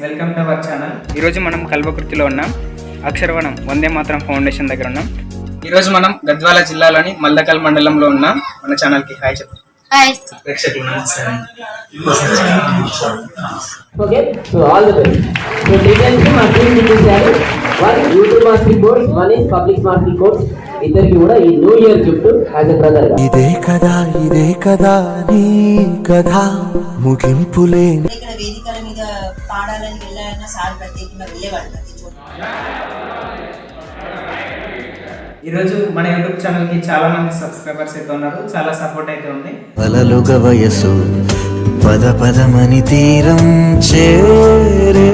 Welcome to our channel. ఈరోజు మనం కల్వకుర్తిలో ఉన్నాం. అక్షరవనం వందే మాతరం ఫౌండేషన్ దగ్గర ఉన్నాం. ఈరోజు మనం గద్వాల జిల్లాలోని మల్దకల్ మండలంలో ఉన్నాం. మన ఛానల్కి హాయ్ చెప్పండి. Hi. Okay, so all the best. So recently మా టీం చూపించారు. One YouTube mastering course, one is public mastering course. ఇద్దరికి కూడా ఈ new year gift as a brother గా. ఇదే కదా నీ కథ ముగింపులే. ఇక్కడ వేదికల మీద పాడాలని వెళ్ళాలన్నా సార్ ప్రత్యేకంగా వెళ్ళేవాడు ప్రతి చోట. ఈరోజు మన యూట్యూబ్ ఛానల్కి చాలా మంది సబ్స్క్రైబర్స్ అయితే ఉన్నారు. చాలా సపోర్ట్ అయితే ఉంది. అలలుగ వయసు పద పదమని తీరం చేరే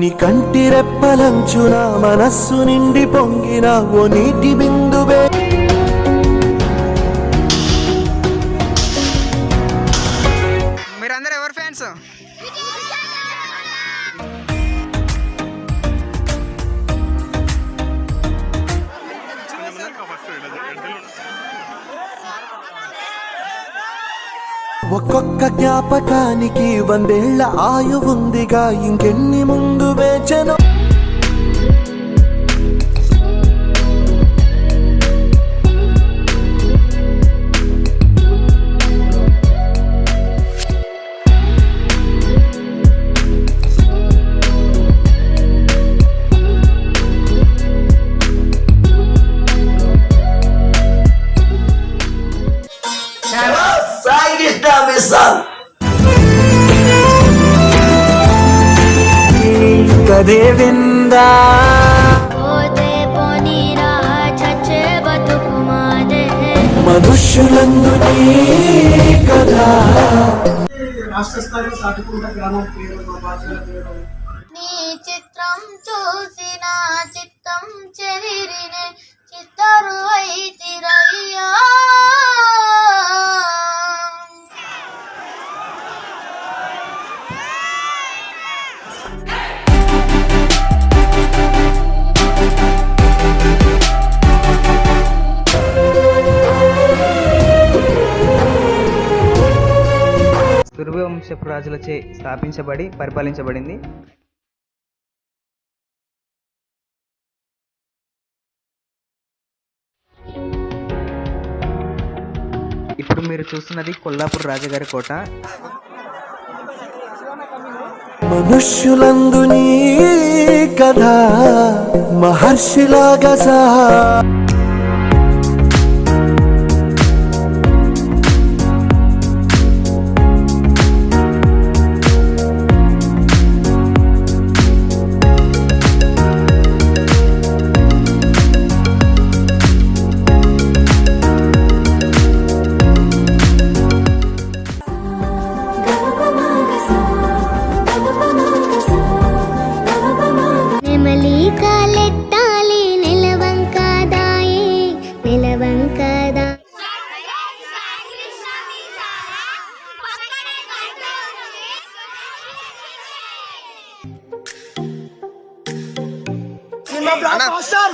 నీ కంటి రెప్పలంచున మనస్సు నిండి పొంగిన ఓ నీటి బిందువే. మీరందరూ ఎవరు ఫ్యాన్స్? ఒక్కొక్క జ్ఞాపకానికి 100 ఏళ్ల ఆయువుందిగా, ఇంకెన్ని ముందు వేచను. కదే విందా మనుష్యులందు కదా. రాష్ట్ర స్థాయిలో తాటికుంట గ్రామం పేరు నీ చిత్రం చూసిన చిత్తం చెదిరినే చిత్తరు వైతిరయ్యా. సూర్యవంశపు రాజులచే స్థాపించబడి పరిపాలించబడింది. ఇప్పుడు మీరు చూస్తున్నది కొల్లాపూర్ రాజగారి కోట. మనుష్యులందు నీ కథ మహర్షిలాగా సహా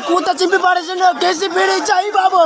కూత చింపి పడేసిండు కేసీపీడి చాయి బాబు.